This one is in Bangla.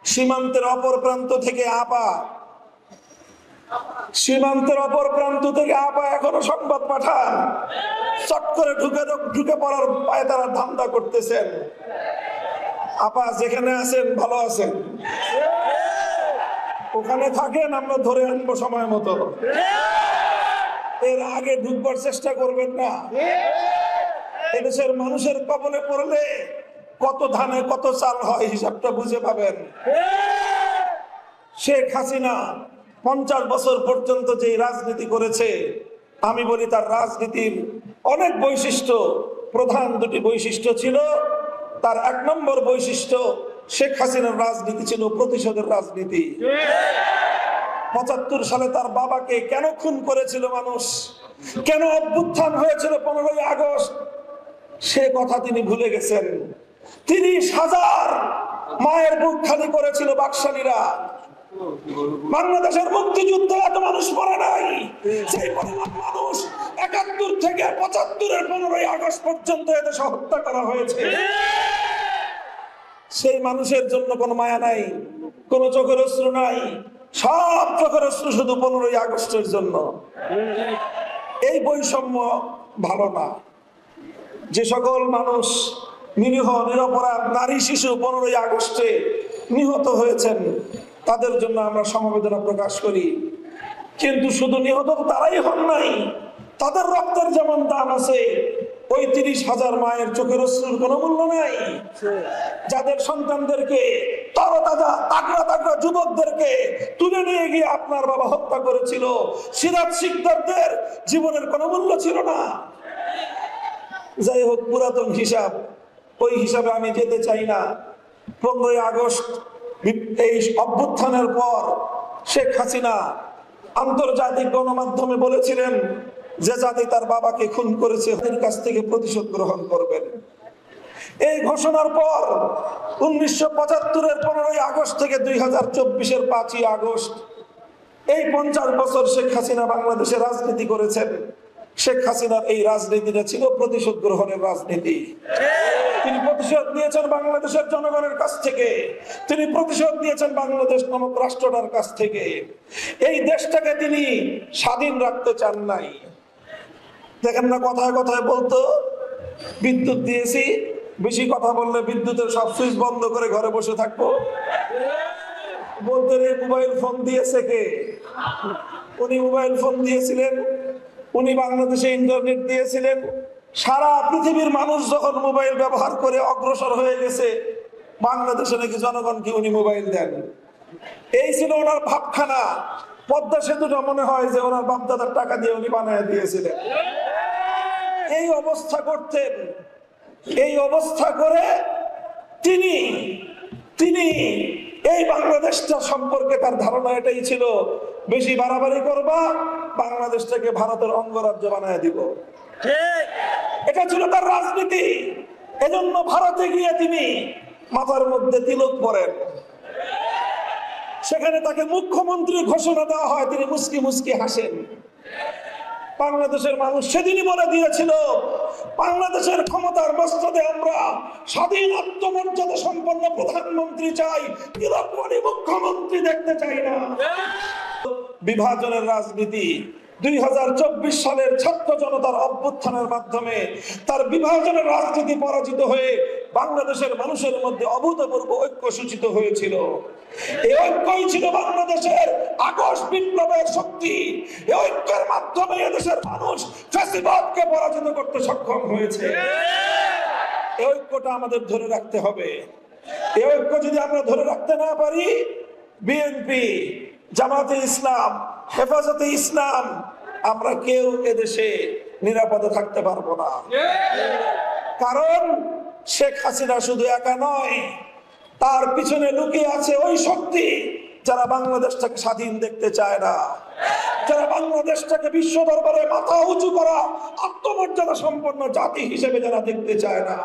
সীমান্তের অপর প্রান্ত থেকে আপা সীমান্তের অপর প্রান্ত থেকে আপা এখনো সংবাদ পাঠান, চট করে ঢুকে পড়ার পায়ে তারা ধান্দা করতেছেন। আপা যেখানে আছেন ভালো আছেন, ওখানে থাকেন, আমরা ধরে আনবো সময় মতো। এর আগে ঢুকবার চেষ্টা করবেন না। এদেশের মানুষের কবলে পড়লে কত ধানে কত চাল হয় হিসাবটা বুঝে পাবেন। শেখ হাসিনা 50 বছর পর্যন্ত যে রাজনীতি করেছে, আমি বলি তার রাজনীতির অনেক বৈশিষ্ট্য, প্রধান দুটি বৈশিষ্ট্য ছিল। তার 1 নম্বর বৈশিষ্ট্য, শেখ হাসিনার রাজনীতি ছিল প্রতিশোধের রাজনীতি। 75 সালে তার বাবাকে কেন খুন করেছিল মানুষ, কেন অভ্যুত্থান হয়েছিল 15ই আগস্ট, সে কথা তিনি ভুলে গেছেন। 30,000 মায়ের বুক খালি করেছিল বাকশালীরা। বাংলাদেশের মুক্তিযুদ্ধে এত মানুষ মরে নাই, সেই পরিমাণ মানুষ 71 থেকে 75-এর 15ই আগস্ট পর্যন্ত এদেশে হত্যা করা হয়েছে। সেই মানুষের জন্য কোনো মায়া নাই, কোনো চোখের অশ্রু নাই, সব চোখের অশ্রু শুধু 15ই আগস্টের জন্য। এই বৈষম্য ভালো না। যে সকল মানুষ নিরীহ নিরপরাধ নারী শিশু 15ই আগস্টে নিহত হয়েছেন, তাদের জন্য আমরা সমবেদনা প্রকাশ করি। কিন্তু শুধু নিহত তারাই হন নাই, তাদের রক্তের যেমন দাম আছে, ওই 30,000 মায়ের চোখের অশ্রুর কোনো মূল্য নাই। যাদের সন্তানদেরকে, তরতাজা তাগড়া তাগড়া যুবকদেরকে তুলে নিয়ে গিয়ে আপনার বাবা হত্যা করেছিল, সিরাজ শিকদারদের জীবনের কোনো মূল্য ছিল না। যাই হোক, পুরাতন হিসাব, ওই হিসাবে আমি যেতে চাই না। 15ই আগস্ট এই অভ্যুত্থানের পর শেখ হাসিনা আন্তর্জাতিক গণমাধ্যমে বলেছিলেন যে জাতি তার বাবাকে খুন করেছে তাদের কাছ থেকে প্রতিশোধ গ্রহণ করবেন। এই ঘোষণার পর 1975-এর 15ই আগস্ট থেকে 2024-এর 5ই আগস্ট, এই 50 বছর শেখ হাসিনা বাংলাদেশে রাজনীতি করেছেন। শেখ হাসিনার এই রাজনীতিটা ছিল প্রতিশোধ গ্রহণের রাজনীতি। তিনি প্রতিশোধ নিয়েছেন বাংলাদেশের জনগণের কাছ থেকে, তিনি প্রতিশোধ নিয়েছেন বাংলাদেশ নামক রাষ্ট্রটার কাছ থেকে। এই দেশটাকে তিনি স্বাধীন রাখতে চান নাই। দেখেন না, কথায় কথায় বলতো বিদ্যুৎ দিয়েছি, বেশি কথা বললে বিদ্যুতের সব সুইচ বন্ধ করে ঘরে বসে থাকবো। বলতেন এই মোবাইল ফোন দিয়েছে কে? উনি মোবাইল ফোন দিয়েছিলেন, উনি বাংলাদেশে ইন্টারনেট দিয়েছিলেন। সারা পৃথিবীর মানুষ যখন মোবাইল ব্যবহার করে অগ্রসর হয়ে গেছে, বাংলাদেশে নাকি জনগণকে উনি মোবাইল দেন। এই ছিল ওনার ভাবখানা। পদ্মা সেতুটা মনে হয় যে ওনার বাপদাদার টাকা দিয়ে উনি বানিয়ে দিয়েছিলেন। এই অবস্থা করতেন। এই অবস্থা করে তিনি এই বাংলাদেশটা সম্পর্কে তার ধারণা এটাই ছিল, বেশি বাড়াবাড়ি করবা, বাংলাদেশটাকে ভারতের অঙ্গরাজ্য বানায় দিব। এটা ছিল তার রাজনীতি। এজন্য ভারতে গিয়ে তিনি মাথার মধ্যে তিলক পরেন। সেখানে তাকে মুখ্যমন্ত্রী ঘোষণা দেওয়া হয়, তিনি মুস্কি মুস্কি হাসেন। বাংলাদেশের মানুষ সেদিনই বলে দিয়েছিল, বাংলাদেশের ক্ষমতার মস্তদে আমরা স্বাধীন আত্মমর্যাদা সম্পন্ন প্রধানমন্ত্রী চাই, তিলকমণি মুখ্যমন্ত্রী দেখতে চাই না। বিভাজনের রাজনীতি 2024 সালের ছাত্র জনতার অভ্যুত্থানের মাধ্যমে তার বিভাজনের রাজনীতি পরাজিত হয়ে বাংলাদেশের মানুষের মধ্যে অভূতপূর্ব ঐক্য সূচিত হয়েছিল। এই ঐক্যই ছিল বাংলাদেশের আগস্ট বিপ্লবের শক্তি। এই ঐক্যের মাধ্যমে এদেশের মানুষ ফ্যাসিবাদকে পরাজিত করতে সক্ষম হয়েছে। এই ঐক্যটা আমাদের ধরে রাখতে হবে। এই ঐক্য যদি আমরা ধরে রাখতে না পারি, বিএনপি, জামাতে ইসলাম, হেফাজতে ইসলাম, আমরা কেউ এদেশে নিরাপদে থাকতে পারবো না। কারণ শেখ হাসিনা শুধু একা নয়, তার পিছনে লুকিয়ে আছে ওই শক্তি যারা বাংলাদেশটাকে স্বাধীন দেখতে চায় না, যারা বাংলাদেশটাকে বিশ্ব দরবারে মাথা উঁচু করা আত্মমর্যাদা সম্পন্ন জাতি হিসেবে যারা দেখতে চায় না।